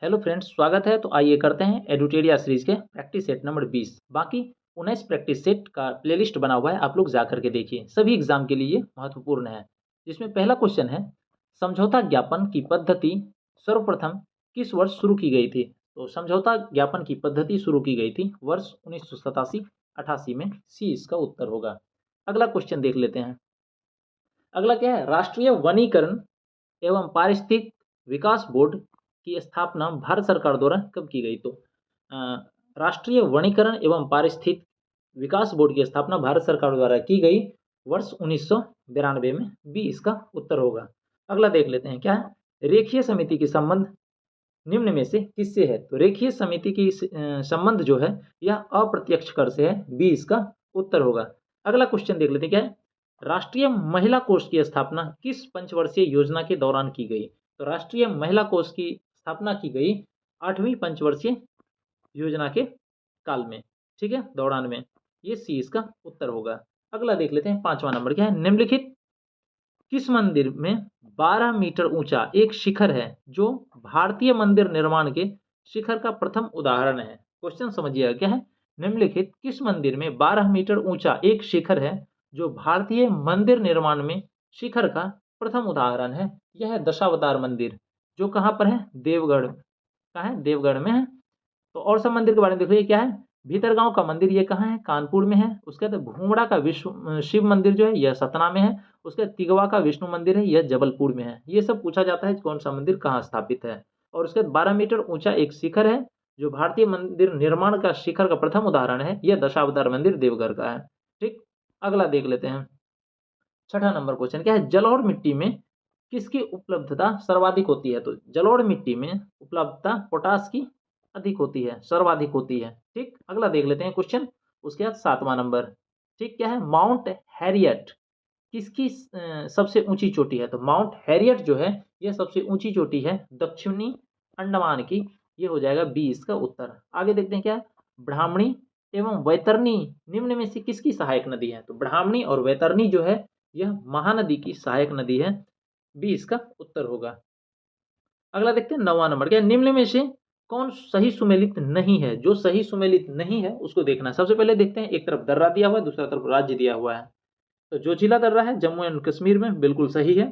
Hello friends, स्वागत है। तो आइए करते हैं एडुटेरिया सीरीज के प्रैक्टिस सेट नंबर 20। बाकी 19 प्रैक्टिस सेट का प्लेलिस्ट बना हुआ है, आप लोग जा करके देखिए। सभी एग्जाम के लिए महत्वपूर्ण है। जिसमें पहला क्वेश्चन है, समझौता ज्ञापन की पद्धति सर्वप्रथम किस वर्ष शुरू की गई थी? तो समझौता ज्ञापन की पद्धति शुरू की गई थी वर्ष 1987-88 में। सी इसका उत्तर होगा। अगला क्वेश्चन देख लेते हैं। अगला क्या है, राष्ट्रीय वनीकरण एवं पारिस्थितिक विकास बोर्ड की स्थापना भारत सरकार द्वारा कब की गई? तो राष्ट्रीय वनीकरण एवं पारिस्थितिक विकास बोर्ड की स्थापना भारत सरकार द्वारा की गई वर्ष 1992 में। बी इसका उत्तर होगा। अगला देख लेते हैं, क्या है, रेखीय समिति की संबंध निम्न में से किससे है? तो रेखीय समिति की संबंध जो है यह अप्रत्यक्ष कर से है। बी इसका उत्तर होगा। अगला क्वेश्चन देख लेते हैं, क्या है, राष्ट्रीय महिला कोष की स्थापना किस पंचवर्षीय योजना के दौरान की गई? तो राष्ट्रीय महिला कोष की स्थापना की गई 8वीं पंचवर्षीय योजना के काल में, ठीक है, दौरान में। ये सी इसका उत्तर होगा। अगला देख लेते हैं, 5वां नंबर क्या है, निम्नलिखित किस मंदिर में 12 मीटर ऊंचा एक शिखर है जो भारतीय मंदिर निर्माण के शिखर का प्रथम उदाहरण है? क्वेश्चन समझिएगा, क्या है, निम्नलिखित किस मंदिर में 12 मीटर ऊंचा एक शिखर है जो भारतीय मंदिर निर्माण में शिखर का प्रथम उदाहरण है? यह है दशावतार मंदिर, जो कहाँ पर है? देवगढ़ का है, देवगढ़ में है। तो और सब मंदिर के बारे में देखिए, क्या है, भीतरगांव का मंदिर ये कहाँ है? कानपुर में है। उसके बाद भूमड़ा का विष्णु शिव मंदिर जो है यह सतना में है। उसके बाद तिगवा का विष्णु मंदिर है, यह जबलपुर में है। ये सब पूछा जाता है कौन सा मंदिर कहाँ स्थापित है। और उसके बाद 12 मीटर ऊंचा एक शिखर है जो भारतीय मंदिर निर्माण का शिखर का प्रथम उदाहरण है, यह दशावतार मंदिर देवघर का है। ठीक, अगला देख लेते हैं। 6ठा नंबर क्वेश्चन क्या है, जलोढ़ मिट्टी में किसकी उपलब्धता सर्वाधिक होती है? तो जलोढ़ मिट्टी में उपलब्धता पोटास की अधिक होती है, सर्वाधिक होती है। ठीक, अगला देख लेते हैं क्वेश्चन। उसके बाद 7वां नंबर, ठीक, क्या है, माउंट हैरियट किसकी सबसे ऊंची चोटी है? तो माउंट हैरियट जो है यह सबसे ऊंची चोटी है दक्षिणी अंडमान की। ये हो जाएगा बी इसका उत्तर। आगे देखते हैं, क्या है, ब्राह्मणी एवं वैतरणी निम्न में से किसकी सहायक नदी है? तो ब्राह्मणी और वैतरणी जो है यह महानदी की सहायक नदी है। बी इसका उत्तर होगा। अगला देखते हैं 9वां नंबर, क्या है, निम्न में से कौन सही सुमेलित नहीं है? जो सही सुमेलित नहीं है उसको देखना है। सबसे पहले देखते हैं, एक तरफ दर्रा दिया हुआ है, दूसरा तरफ राज्य दिया हुआ है। तो जोजिला दर्रा है जम्मू एंड कश्मीर में, बिल्कुल सही है।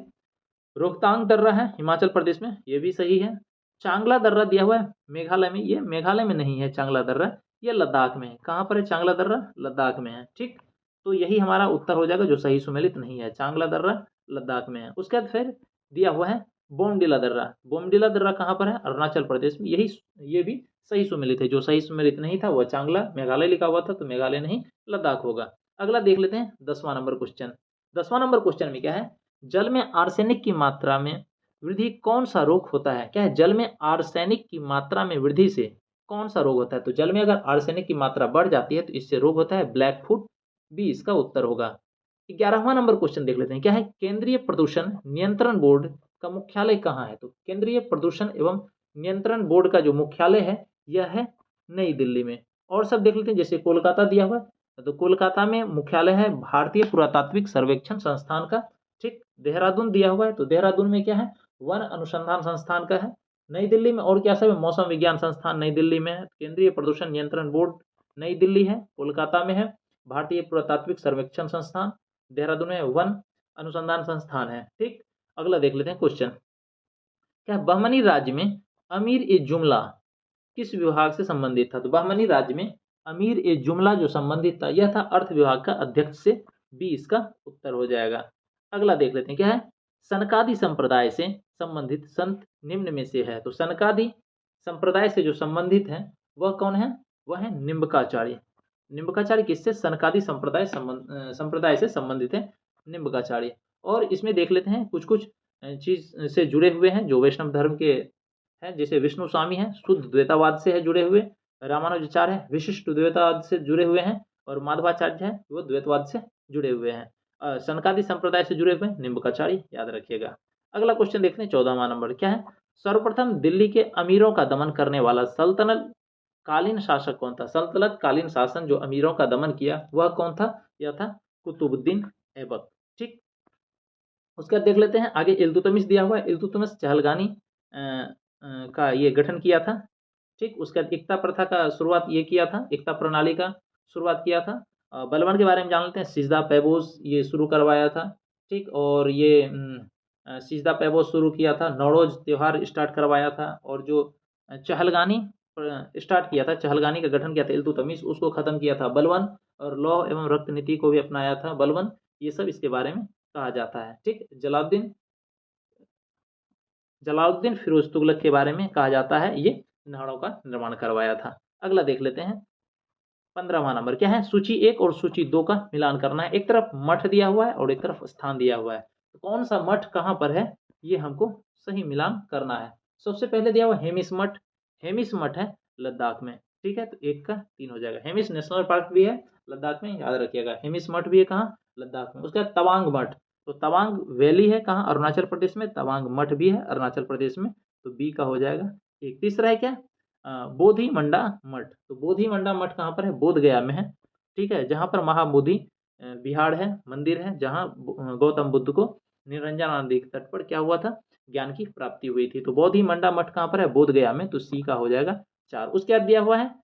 रोहतांग दर्रा है हिमाचल प्रदेश में, ये भी सही है। चांगला दर्रा दिया हुआ है मेघालय में, ये मेघालय में नहीं है चांगला दर्रा, ये लद्दाख में है। कहाँ पर है चांगला दर्रा? लद्दाख में है। ठीक, तो यही हमारा उत्तर हो जाएगा, जो सही सुमेलित नहीं है, चांगला दर्रा लद्दाख में है। उसके बाद फिर दिया हुआ है बोमडिला दर्रा। बोमडिला दर्रा कहाँ पर है? अरुणाचल प्रदेश में। यही, ये भी सही सुमेलित है। जो सही सुमेलित नहीं था वह चांगला मेघालय लिखा हुआ था, तो मेघालय नहीं लद्दाख होगा। अगला देख लेते हैं 10वां नंबर क्वेश्चन। 10वां नंबर क्वेश्चन में क्या है, जल में आर्सेनिक की मात्रा में वृद्धि कौन सा रोग होता है? क्या है, जल में आर्सेनिक की मात्रा में वृद्धि से कौन सा रोग होता है? तो जल में अगर आर्सेनिक की मात्रा बढ़ जाती है तो इससे रोग होता है ब्लैक फुट। बी इसका उत्तर होगा। 11वां नंबर क्वेश्चन देख लेते हैं, क्या है, केंद्रीय प्रदूषण नियंत्रण बोर्ड का मुख्यालय कहाँ है? तो केंद्रीय प्रदूषण एवं नियंत्रण बोर्ड का जो मुख्यालय है यह है नई दिल्ली में। और सब देख लेते हैं, जैसे कोलकाता दिया हुआ है, तो कोलकाता में मुख्यालय है भारतीय पुरातात्विक सर्वेक्षण संस्थान का। ठीक, देहरादून दिया हुआ है, तो देहरादून में क्या है, वन अनुसंधान संस्थान का है। नई दिल्ली में और क्या सब है, मौसम विज्ञान संस्थान नई दिल्ली में है। केंद्रीय प्रदूषण नियंत्रण बोर्ड नई दिल्ली है, कोलकाता में है। भारतीय पुरातात्विक सर्वेक्षण संस्थान देहरादून में वन अनुसंधान संस्थान है। ठीक, अगला देख लेते हैं क्वेश्चन, क्या बहमनी राज्य में अमीर ए जुमला किस विभाग से संबंधित था? तो बहमनी राज्य में अमीर ए जुमला जो संबंधित था यह था अर्थ विभाग का अध्यक्ष से। बी इसका उत्तर हो जाएगा। अगला देख लेते हैं, क्या है, सनकादि संप्रदाय से संबंधित संत निम्न में से है? तो सनकादि संप्रदाय से जो संबंधित है वह कौन है? वह है निम्बकाचार्य। निम्बकाचार्य किससे? सनकादि संप्रदाय से संबंधित है निम्बकाचार्य। और इसमें देख लेते हैं कुछ कुछ चीज से जुड़े हुए हैं जो वैष्णव धर्म के हैं, जैसे विष्णु स्वामी है शुद्ध द्वैतावाद से है जुड़े हुए, रामानुजाचार्य है विशिष्ट द्वैतावाद से जुड़े हुए हैं, और माधवाचार्य है वो द्वैतवाद से जुड़े हुए हैं। सनकादि संप्रदाय से जुड़े हुए निम्बकाचार्य, याद रखिएगा। अगला क्वेश्चन देखते हैं 14वां नंबर, क्या है, सर्वप्रथम दिल्ली के अमीरों का दमन करने वाला सल्तनत कालीन शासक कौन था? सल्तनत कालीन शासन जो अमीरों का दमन किया वह कौन था? यह था कुतुबुद्दीन ऐबक। ठीक, उसके बाद देख लेते हैं आगे, इल्तुतमिश दिया हुआ है। इल्तुतमिश चहलगानी का ये गठन किया था। ठीक, उसके बाद एकता प्रथा का शुरुआत ये किया था, एकता प्रणाली का शुरुआत किया था। बलबन के बारे में जान लेते हैं, सिजदा पैबोस ये शुरू करवाया था। ठीक, और ये सिजदा पैबोस शुरू किया था, नौरोज त्योहार स्टार्ट करवाया था, और जो चहलगानी स्टार्ट किया था, चहलगानी का गठन किया था इल्तुतमिश, उसको खत्म किया था बलबन, और लौह एवं रक्त नीति को भी अपनाया था बलबन। ये सब इसके बारे में कहा जाता है। ठीक, जलालुद्दीन फिरोज तुगलक के बारे में कहा जाता है, ये नहरों का निर्माण करवाया था। अगला देख लेते हैं, 15वां नंबर क्या है, सूची 1 और सूची 2 का मिलान करना है। एक तरफ मठ दिया हुआ है और एक तरफ स्थान दिया हुआ है, तो कौन सा मठ कहाँ पर है ये हमको सही मिलान करना है। सबसे पहले दिया हुआ हेमिस मठ, हेमिस मठ है लद्दाख में। ठीक है, तो 1 का 3 हो जाएगा। हेमिस नेशनल पार्क भी है लद्दाख में, याद रखिएगा। हेमिस मठ भी है कहाँ, लद्दाख में। उसके बाद तवांग मठ, तो तवांग वैली है कहाँ, अरुणाचल प्रदेश में। तवांग मठ भी है अरुणाचल प्रदेश में, तो बी का हो जाएगा। एक तीसरा है क्या, बोधि मंडा मठ, तो बोधि मंडा मठ कहाँ पर है, बोध गया में है। ठीक है, जहाँ पर महाबोधि विहार है, मंदिर है, जहाँ गौतम बुद्ध को निरंजन नदी के तट पर क्या हुआ था, ज्ञान की प्राप्ति हुई थी। तो बोधि मंडा मठ कहाँ पर है, बोध गया में, तो सी का हो जाएगा 4। उसके बाद दिया हुआ है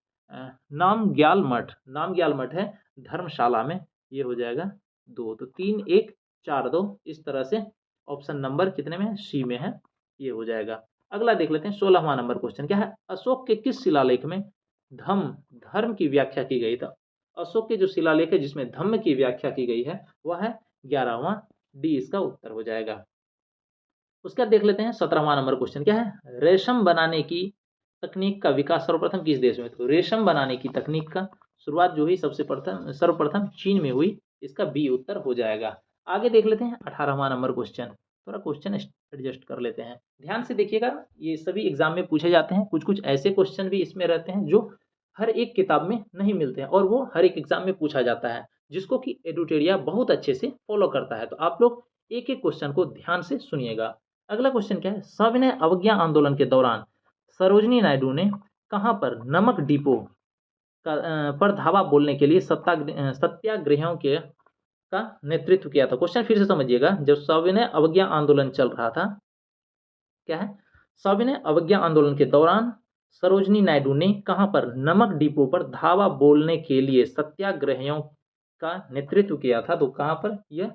नामग्याल मठ, नामग्याल मठ है धर्मशाला में, ये हो जाएगा 2। तो 3 1 4 2, इस तरह से ऑप्शन नंबर कितने में है, सी में है, ये हो जाएगा। अगला देख लेते हैं, 16वां नंबर क्वेश्चन क्या है, अशोक के किस शिलालेख में धर्म की व्याख्या की गई। था अशोक के जो शिलालेख है जिसमें धम्म की व्याख्या की गई है वह है 11वां, डी इसका उत्तर हो जाएगा। उसके बाद देख लेते हैं 17वां नंबर क्वेश्चन क्या है, रेशम बनाने की तकनीक का विकास सर्वप्रथम किस देश में। तो रेशम बनाने की तकनीक का शुरुआत जो हुई सबसे सर्वप्रथम चीन में हुई, इसका बी उत्तर हो जाएगा। आगे देख लेते हैं 18वां नंबर क्वेश्चन, थोड़ा क्वेश्चन एडजस्ट कर लेते हैं, ध्यान से देखिएगा। ये सभी एग्जाम में पूछे जाते हैं, कुछ कुछ ऐसे क्वेश्चन भी इसमें रहते हैं जो हर एक किताब में नहीं मिलते हैं, और वो हर एक एग्जाम में पूछा जाता है, जिसको कि एडुटेरिया बहुत अच्छे से फॉलो करता है। तो आप लोग एक एक क्वेश्चन को ध्यान से सुनिएगा। अगला क्वेश्चन क्या है, सविनय अवज्ञा आंदोलन के दौरान सरोजनी नायडू ने कहां पर नमक डिपो पर धावा बोलने के लिए सत्याग्रहियों के का नेतृत्व किया था। क्वेश्चन फिर से समझिएगा, जब सविनय अवज्ञा आंदोलन चल रहा था, क्या है, सविनय अवज्ञा आंदोलन के दौरान सरोजनी नायडू ने कहां पर नमक डिपो पर धावा बोलने के लिए सत्याग्रहियों का नेतृत्व किया था। तो कहां पर, यह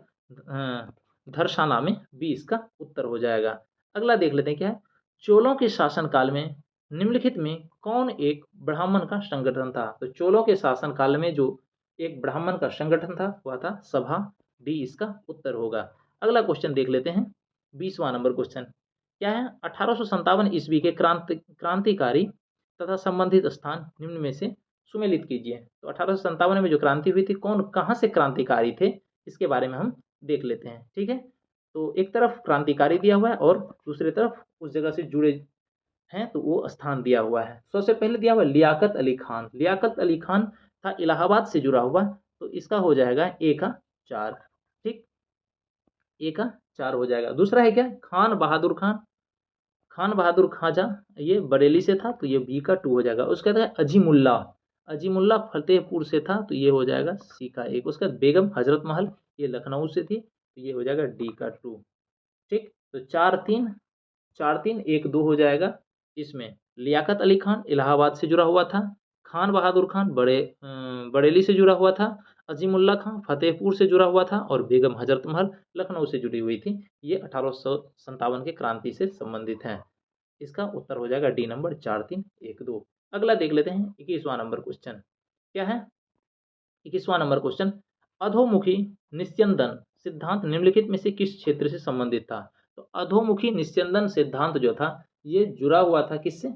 धरसाना में, बी इसका उत्तर हो जाएगा। अगला देख लेते हैं क्या है, चोलों के शासनकाल में निम्नलिखित में कौन एक ब्राह्मण का संगठन था। तो चोलों के शासनकाल में जो एक ब्राह्मण का संगठन था वह था सभा, डी इसका उत्तर होगा। अगला क्वेश्चन देख लेते हैं, 20वां नंबर क्वेश्चन क्या है, 1857 ईस्वी के क्रांतिकारी तथा संबंधित स्थान निम्न में से सुमेलित कीजिए। तो 1857 में जो क्रांति हुई थी, कौन कहाँ से क्रांतिकारी थे, इसके बारे में हम देख लेते हैं। ठीक है, तो एक तरफ क्रांतिकारी दिया हुआ है और दूसरी तरफ उस जगह से जुड़े हैं, तो वो स्थान दिया हुआ है। सबसे पहले दिया हुआ है लियाकत अली खान, लियाकत अली खान था इलाहाबाद से जुड़ा हुआ, तो इसका हो जाएगा ए का 4। ठीक, ए का 4 हो जाएगा। दूसरा है क्या, खान बहादुर खान, खान बहादुर खाजा, ये बरेली से था, तो ये बी का 2 हो जाएगा। उसके बाद अजीमुल्ला, अजीमुल्ला फतेहपुर से था, तो ये हो जाएगा सी का 1। उसके बाद बेगम हजरत महल, ये लखनऊ से थी, तो ये हो जाएगा डी का 2। ठीक, तो 4 3 4 3 1 2 हो जाएगा। इसमें लियाकत अली खान इलाहाबाद से जुड़ा हुआ था, खान बहादुर खान बरेली से जुड़ा हुआ था, अजीमुल्ला खान फतेहपुर से जुड़ा हुआ था, और बेगम हजरत महल लखनऊ से जुड़ी हुई थी। ये 1857 के क्रांति से संबंधित हैं। इसका उत्तर हो जाएगा डी नंबर 4 3 1 2। अगला देख लेते हैं 21वां नंबर क्वेश्चन क्या है, 21वां नंबर क्वेश्चन, अधोमुखी निस्यंदन सिद्धांत निम्नलिखित में से किस क्षेत्र से संबंधित था। तो अधोमुखी निस्यंदन सिद्धांत जो था ये जुड़ा हुआ था किससे,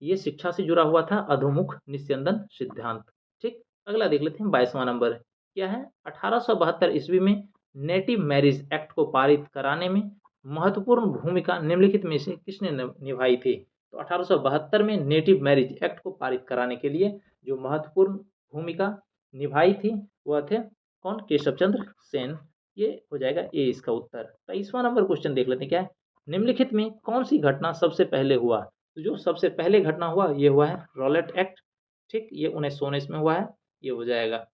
ये शिक्षा से जुड़ा हुआ था, अधोमुख निस्यंदन सिद्धांत। ठीक, अगला देख लेते हैं 22वां नंबर क्या है, 1872 ईस्वी में नेटिव मैरिज एक्ट को पारित कराने में महत्वपूर्ण भूमिका निम्नलिखित में से किसने निभाई थी। तो 1872 में नेटिव मैरिज एक्ट को पारित कराने के लिए जो महत्वपूर्ण भूमिका निभाई थी वह थे कौन, केशव चंद्र सेन, ये हो जाएगा ए इसका उत्तर। 23वां नंबर क्वेश्चन देख लेते हैं क्या है, निम्नलिखित में कौन सी घटना सबसे पहले हुआ। तो जो सबसे पहले घटना हुआ ये हुआ है रॉलेट एक्ट। ठीक, ये 1919 में हुआ है, ये हो जाएगा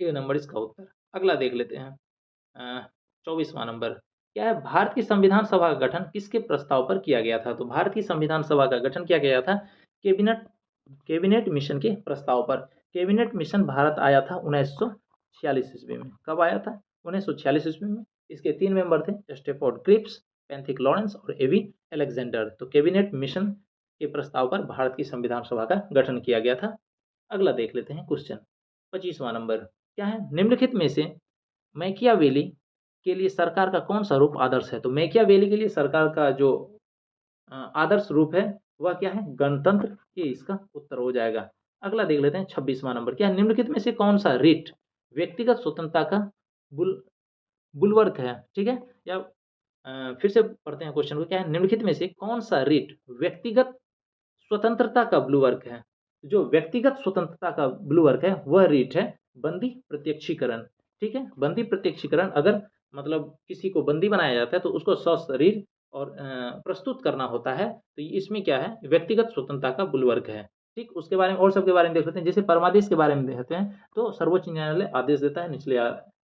ए नंबर इसका उत्तर। अगला देख लेते हैं 24वां नंबर क्या है, भारत की संविधान सभा का गठन किसके प्रस्ताव पर किया गया था? तो भारत की संविधान सभा का गठन किया गया था कैबिनेट कैबिनेट मिशन के प्रस्ताव पर। कैबिनेट मिशन भारत आया था 1946 ईस्वी में। कब आया था? 1946 ईस्वी में। इसके 3 मेंबर थे, स्टेफोर्ड क्रिप्स, पैंथिक लॉरेंस और एवी अलेक्जेंडर। तो कैबिनेट मिशन के प्रस्ताव पर भारत की संविधान सभा का गठन किया गया था। अगला देख लेते हैं क्वेश्चन 25वां नंबर। क्या है, निम्नलिखित में से मैकियावेली के लिए सरकार का कौन सा रूप आदर्श है? तो मैकियावेली के लिए सरकार का जो आदर्श रूप है वह क्या है? गणतंत्र। ये इसका उत्तर हो जाएगा। अगला देख लेते हैं 26वां नंबर। क्या है, निम्नलिखित में से कौन सा रिट व्यक्तिगत स्वतंत्रता का बुल बुलवर्क है? ठीक है, या फिर से पढ़ते हैं क्वेश्चन को। क्या है, निम्नलिखित में से कौन सा रिट व्यक्तिगत स्वतंत्रता का ब्लूवर्क है? जो व्यक्तिगत स्वतंत्रता का ब्लूवर्क है वह रीट है बंदी प्रत्यक्षीकरण। ठीक है, बंदी प्रत्यक्षीकरण, अगर मतलब किसी को बंदी बनाया जाता है तो उसको सशरीर और प्रस्तुत करना होता है, तो इसमें क्या है, व्यक्तिगत स्वतंत्रता का बुलवर्क है। ठीक, उसके बारे में और सबके बारे में देख लेते हैं। जैसे परमादेश के बारे में देखते हैं तो सर्वोच्च न्यायालय आदेश देता है निचले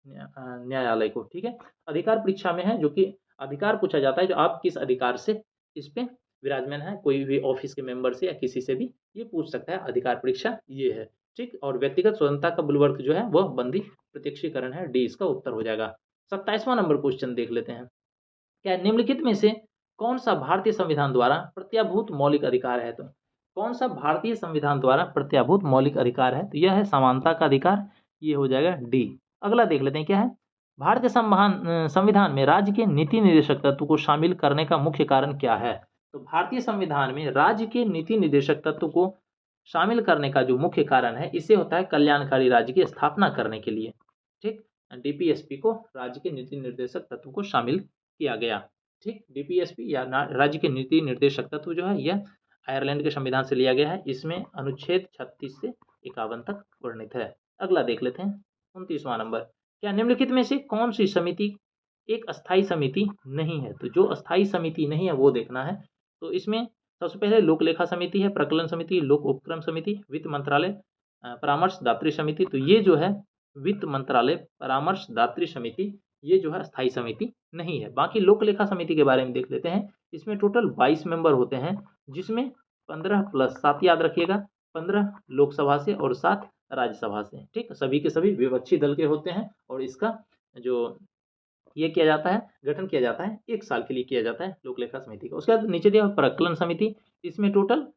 न्यायालय को। ठीक है, अधिकार परीक्षा में है, जो कि अधिकार पूछा जाता है जो आप किस अधिकार से इस पे विराजमान है, कोई भी ऑफिस के मेंबर से या किसी से भी ये पूछ सकता है। अधिकार परीक्षा ये है। ठीक, और व्यक्तिगत स्वतंत्रता का बुलवर्क जो है वह बंदी प्रत्यक्षीकरण है। डी इसका उत्तर हो जाएगा। 27वां नंबर क्वेश्चन देख लेते हैं। क्या निम्नलिखित में से कौन सा भारतीय संविधान द्वारा प्रत्याभूत मौलिक अधिकार है? तो कौन सा भारतीय संविधान द्वारा प्रत्याभूत मौलिक अधिकार है? तो यह है समानता का अधिकार। ये हो जाएगा डी। अगला देख लेते हैं। क्या है, भारतीय संविधान में राज्य के नीति निर्देशक तत्व को शामिल करने का मुख्य कारण क्या है? तो भारतीय संविधान में राज्य के नीति निर्देशक तत्व को शामिल करने का जो मुख्य कारण है, इसे होता है कल्याणकारी राज्य की स्थापना करने के लिए। ठीक, डीपीएसपी को राज्य के नीति निर्देशक तत्व को शामिल किया गया। ठीक, डीपीएसपी या राज्य के नीति निर्देशक तत्व जो है यह आयरलैंड के संविधान से लिया गया है। इसमें अनुच्छेद 36 से 51 तक वर्णित है। अगला देख लेते हैं 29वां नंबर। क्या निम्नलिखित में से कौन सी समिति एक अस्थायी समिति नहीं है? तो जो अस्थायी समिति नहीं है वो देखना है। तो इसमें सबसे पहले लोक लेखा समिति है, प्रकलन समिति, लोक उपक्रम समिति, वित्त मंत्रालय परामर्शदात्री समिति। तो ये जो है वित्त मंत्रालय परामर्शदात्री समिति, ये जो है स्थायी समिति नहीं है। बाकी लोक लेखा समिति के बारे में देख लेते हैं। इसमें टोटल 22 मेंबर होते हैं, जिसमें 15 + 7 याद रखिएगा, 15 लोकसभा से और 7 राज्यसभा से। ठीक, सभी के सभी विपक्षी दल के होते हैं और इसका जो ये किया जाता है, गठन किया जाता है, 1 साल के लिए किया जाता है लोक लेखा समिति का। उसके बाद नीचे दिया प्रकलन समिति, इसमें टोटल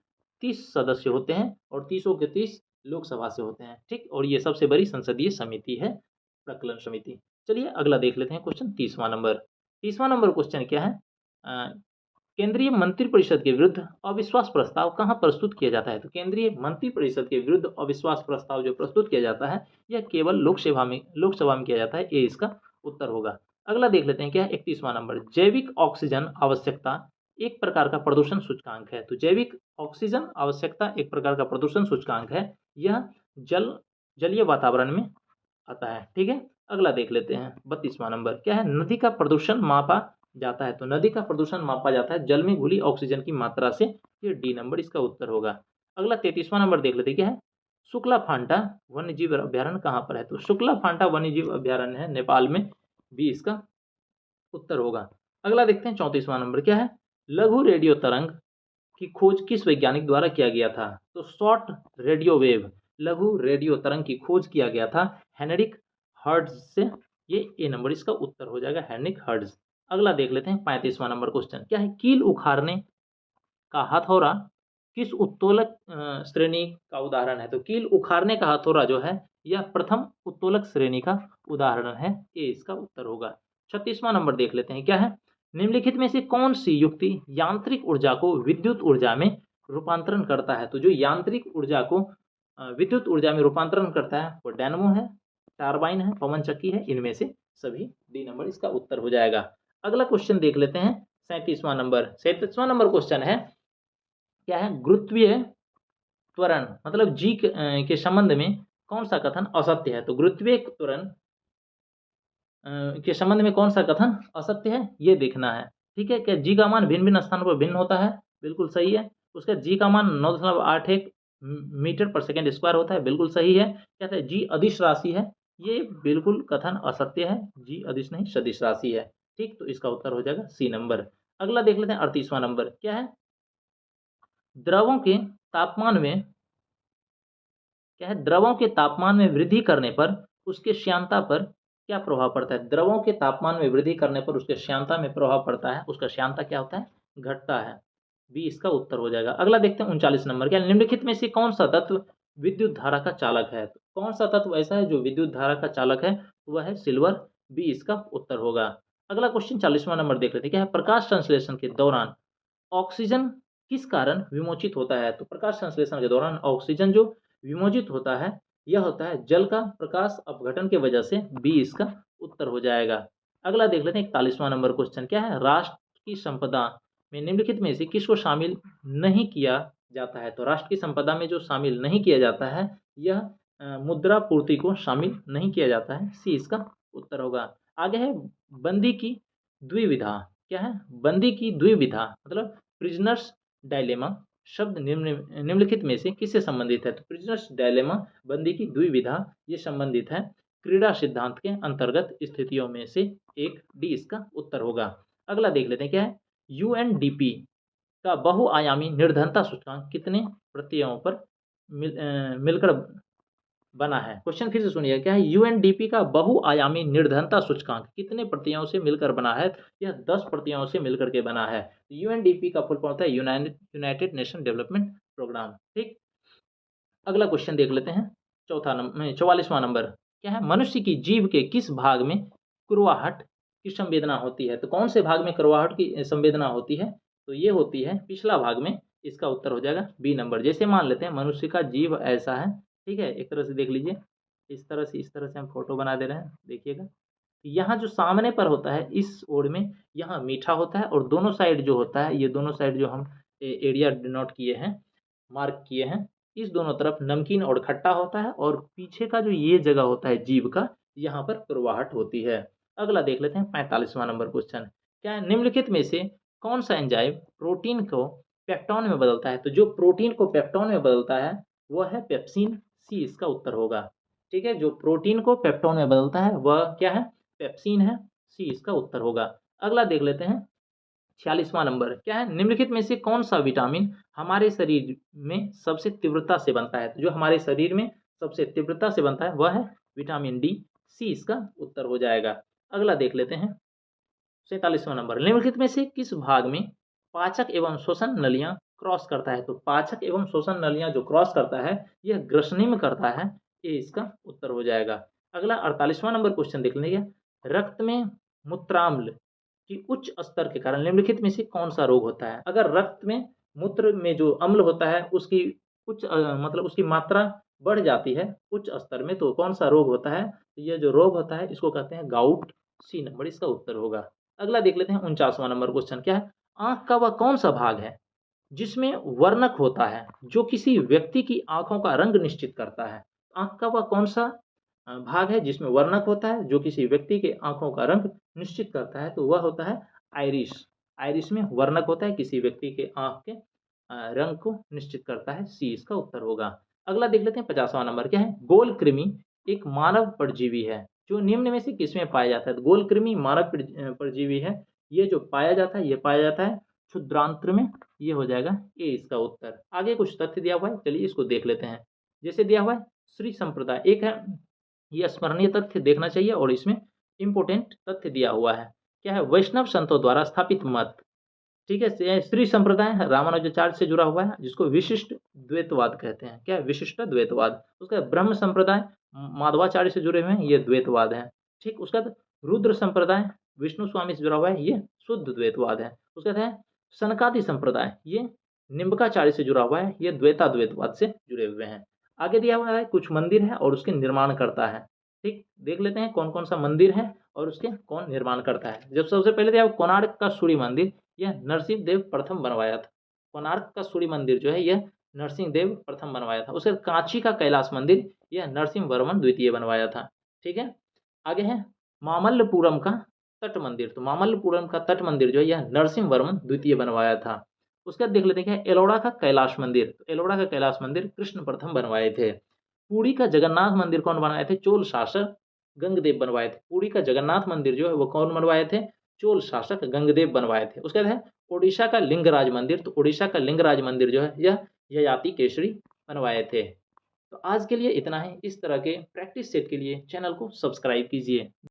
30 सदस्य होते हैं और 30 के 30 लोकसभा से होते हैं। ठीक, और ये सबसे बड़ी संसदीय समिति है प्रकलन समिति। चलिए अगला देख लेते हैं क्वेश्चन 30वां नंबर। 30वां नंबर क्वेश्चन क्या है, केंद्रीय मंत्रिपरिषद के विरुद्ध अविश्वास प्रस्ताव कहाँ प्रस्तुत किया जाता है? तो केंद्रीय मंत्रिपरिषद के विरुद्ध अविश्वास प्रस्ताव जो प्रस्तुत किया जाता है यह केवल लोकसभा में किया जाता है। ये इसका उत्तर होगा। अगला देख लेते हैं। क्या है, 31वां नंबर। जैविक ऑक्सीजन आवश्यकता एक प्रकार का प्रदूषण सूचकांक है। तो जैविक ऑक्सीजन आवश्यकता एक प्रकार का प्रदूषण सूचकांक है। यह जलीय वातावरण में आता है। ठीक है, अगला देख लेते हैं 32वां नंबर। क्या है, नदी का प्रदूषण मापा जाता है। तो नदी का प्रदूषण मापा जाता है जल में घुली ऑक्सीजन की मात्रा से। ये डी नंबर इसका उत्तर होगा। अगला 33वां नंबर देख लेते हैं। क्या है, शुक्ला फांटा वन्यजीव अभ्यारण्य कहाँ पर है? तो शुक्ला फांटा वन्यजीव अभ्यारण्य है नेपाल में। बी इसका उत्तर होगा। अगला देखते हैं 34वां नंबर। क्या है, लघु रेडियो तरंग की खोज किस वैज्ञानिक द्वारा किया गया था? तो शॉर्ट रेडियो वेव, लघु रेडियो तरंग की खोज किया गया था हेनरिक हर्ट्ज से। ये ए नंबर इसका उत्तर हो जाएगा, हेनरिक हर्ट्ज। अगला देख लेते हैं 35वां नंबर क्वेश्चन। क्या है, कील उखाड़ने का हथौड़ा किस उत्तोलक श्रेणी का उदाहरण है? तो कील उखाड़ने का हथौड़ा जो है यह प्रथम उत्तोलक श्रेणी का उदाहरण है। ए इसका उत्तर होगा। 36वां नंबर देख लेते हैं। क्या है, निम्नलिखित में से कौन सी युक्ति यांत्रिक ऊर्जा को विद्युत ऊर्जा में रूपांतरण करता है? तो जो यांत्रिक ऊर्जा को विद्युत ऊर्जा में रूपांतरण करता है वो डायनमो है, टारबाइन है, पवन चक्की है। इनमें से सभी डी नंबर इसका उत्तर हो जाएगा। अगला क्वेश्चन देख लेते हैं 37वां नंबर। 37वां नंबर क्वेश्चन है। क्या है, गुरुत्वीय त्वरण मतलब जी के संबंध में कौन सा कथन असत्य है? तो गुरुत्वीय त्वरण के संबंध में कौन सा कथन असत्य है ये देखना है। ठीक है, क्या जी का मान भिन्न भिन्न स्थानों पर भिन्न होता है? बिल्कुल सही है। उसका जी का मान 9.81 मीटर पर सेकेंड स्क्वायर होता है। बिल्कुल सही है। कहते हैं जी अदिश राशि है, ये बिल्कुल कथन असत्य है। जी अदिश नहीं सदिश राशि है। ठीक, तो इसका उत्तर हो जाएगा सी नंबर। अगला देख लेते हैं 38वां नंबर क्या है? द्रवों के तापमान में क्या है? द्रवों के तापमान में वृद्धि करने पर उसके श्यानता पर क्या प्रभाव पड़ता है? द्रवों के तापमान में वृद्धि करने पर उसके श्यानता में प्रभाव पड़ता है। उसका श्यानता क्या होता है? घटता है। बी इसका उत्तर हो जाएगा। अगला देखते हैं 39 नंबर क्या? निम्नलिखित में से कौन सा तत्व विद्युत धारा का चालक है? तो कौन सा तत्व ऐसा है जो विद्युत धारा का चालक है? वह है सिल्वर। बी इसका उत्तर होगा। अगला क्वेश्चन 40वां नंबर देख लेते हैं क्या है? प्रकाश संश्लेषण के दौरान ऑक्सीजन किस कारण विमोचित होता है? तो प्रकाश संश्लेषण के दौरान ऑक्सीजन जो विमोचित होता है, यह होता है जल का प्रकाश अपघटन की वजह से। बी इसका उत्तर हो जाएगा। अगला देख लेते हैं 41वां नंबर क्वेश्चन क्या है? राष्ट्र की संपदा में निम्नलिखित में से किसको शामिल नहीं किया जाता है? तो राष्ट्र की संपदा में जो शामिल नहीं किया जाता है, यह मुद्रा पूर्ति को शामिल नहीं किया जाता है। सी इसका उत्तर होगा। आगे है बंदी की द्विविधा क्या है? बंदी की द्विविधा मतलब प्रिजनर्स डायलेमा शब्द निम्नलिखित में से किससे संबंधित है? तो प्रिजनर्स डायलेमा बंदी की द्विविधा ये संबंधित है क्रीड़ा सिद्धांत के अंतर्गत स्थितियों में से एक। डी इसका उत्तर होगा। अगला देख लेते हैं क्या है? यूएनडीपी का बहुआयामी निर्धनता सूचकांक कितने प्रतियों पर मिलकर बना है? क्वेश्चन फिर से सुनिए क्या है? यूएनडीपी का बहुआयामी निर्धनता सूचकांक कितने प्रतियों से मिलकर बना है? यह 10 प्रतियों से मिलकर के बना है। यूएनडीपी का फुल फॉर्म होता है यूनाइटेड नेशन डेवलपमेंट प्रोग्राम। ठीक, अगला क्वेश्चन देख लेते हैं। 44वां नंबर क्या है? मनुष्य की जीभ के किस भाग में कुरवाहट की संवेदना होती है? तो कौन से भाग में कुरवाहट की संवेदना होती है? तो ये होती है पिछला भाग में। इसका उत्तर हो जाएगा बी नंबर। जैसे मान लेते हैं मनुष्य का जीभ ऐसा है, ठीक है, एक तरह से देख लीजिए, इस तरह से हम फोटो बना दे रहे हैं, देखिएगा। यहाँ जो सामने पर होता है इस ओर में, यहाँ मीठा होता है, और दोनों साइड जो होता है, ये दोनों साइड जो हम एरिया डिनोट किए हैं, मार्क किए हैं, इस दोनों तरफ नमकीन और खट्टा होता है, और पीछे का जो ये जगह होता है जीभ का, यहाँ पर कुरवाहट होती है। अगला देख लेते हैं 45वां नंबर क्वेश्चन क्या है? निम्नलिखित में से कौन सा एंजाइम प्रोटीन को पेप्टोन में बदलता है? तो जो प्रोटीन को पेप्टोन में बदलता है वह है पेप्सिन। सी इसका उत्तर होगा। ठीक है, जो प्रोटीन को पेप्टोन में बदलता है वह क्या है? पेप्सिन है। सी इसका उत्तर होगा। अगला देख लेते हैं 46वां नंबर क्या है? निम्नलिखित में से कौन सा विटामिन हमारे शरीर में सबसे तीव्रता से बनता है? तो जो हमारे शरीर में सबसे तीव्रता से बनता है वह है विटामिन डी। सी इसका उत्तर हो जाएगा। अगला देख लेते हैं 47वां नंबर निम्नलिखित में से किस भाग में पाचक एवं श्वसन नलियां क्रॉस करता है? तो पाचक एवं श्वसन नलियां जो क्रॉस करता है यह ग्रसनी में करता है। ये इसका उत्तर हो जाएगा। अगला 48वां नंबर क्वेश्चन देख लेंगे। रक्त में मूत्राम्ल की उच्च स्तर के कारण निम्नलिखित में से कौन सा रोग होता है? अगर रक्त में मूत्र में जो अम्ल होता है उसकी उच्च मतलब उसकी मात्रा बढ़ जाती है उच्च स्तर में, तो कौन सा रोग होता है? यह जो रोग होता है इसको कहते हैं गाउट। सी नंबर इसका उत्तर होगा। अगला देख लेते हैं 49वां नंबर क्वेश्चन क्या है? आंख का वह कौन सा भाग है जिसमें वर्णक होता है जो किसी व्यक्ति की आंखों का रंग निश्चित करता है? आंख का वह कौन सा भाग है जिसमें वर्णक होता है जो किसी व्यक्ति के आंखों का रंग निश्चित करता है? तो वह होता है आइरिस। आइरिस में वर्णक होता है किसी व्यक्ति के आंख के रंग को निश्चित करता है। सी इसका उत्तर होगा। अगला देख लेते हैं 50वां नंबर क्या है? गोल कृमि एक मानव परजीवी है जो निम्न में से किसमें पाया जाता है? तो गोल कृमि मानव परजीवी है। ये जो पाया जाता है ये पाया जाता है क्षुद्रांत्र में। ये हो जाएगा ए इसका उत्तर। आगे कुछ तथ्य दिया हुआ है, चलिए इसको देख लेते हैं। जैसे दिया हुआ है श्री संप्रदाय एक है, ये स्मरणीय तथ्य देखना चाहिए, और इसमें इंपोर्टेंट तथ्य दिया हुआ है क्या है? वैष्णव संतों द्वारा स्थापित मत, ठीक है, श्री संप्रदाय रामानुजाचार्य से जुड़ा हुआ है जिसको विशिष्ट द्वैतवाद कहते हैं। क्या है? विशिष्ट द्वैतवाद। उसका ब्रह्म संप्रदाय माधवाचार्य से जुड़े हुए हैं, ये द्वैतवाद है। ठीक, उसका रुद्र संप्रदाय विष्णु स्वामी से जुड़ा हुआ है, ये शुद्ध द्वैतवाद है। उसका है सनकादि संप्रदाय, ये निम्बकाचार्य से जुड़ा हुआ है, ये द्वैतवाद से जुड़े हुए हैं। आगे दिया हुआ है कुछ मंदिर है और उसके निर्माण करता है। ठीक, देख लेते हैं कौन कौन सा मंदिर है और उसके कौन निर्माण करता है। जब सबसे पहले दिया कोणार्क का सूर्य मंदिर, यह नरसिंह देव प्रथम बनवाया था। कोणार्क का सूर्य मंदिर जो है यह नरसिंह देव प्रथम बनवाया था। उसके कांची का कैलाश मंदिर यह नरसिंह वर्मन द्वितीय बनवाया था। ठीक है, आगे है मामल्लपुरम का तट मंदिर। तो मामल्लपुरम का तट मंदिर जो है यह नरसिंह वर्मन द्वितीय बनवाया था। उसके बाद देख लेते हैं एलोड़ा का कैलाश मंदिर। तो एलोड़ा का कैलाश मंदिर कृष्ण प्रथम बनवाए थे। पुरी का जगन्नाथ मंदिर कौन बनवाए थे? चोल शासक गंगदेव बनवाए थे। पुरी का जगन्नाथ मंदिर जो है वो कौन बनवाए थे? चोल शासक गंगदेव बनवाए थे। उसके बाद है ओडिशा का लिंगराज मंदिर, तो ओडिशा का लिंगराज मंदिर जो है यह ययाति केसरी बनवाए थे। तो आज के लिए इतना ही। इस तरह के प्रैक्टिस सेट के लिए चैनल को सब्सक्राइब कीजिए।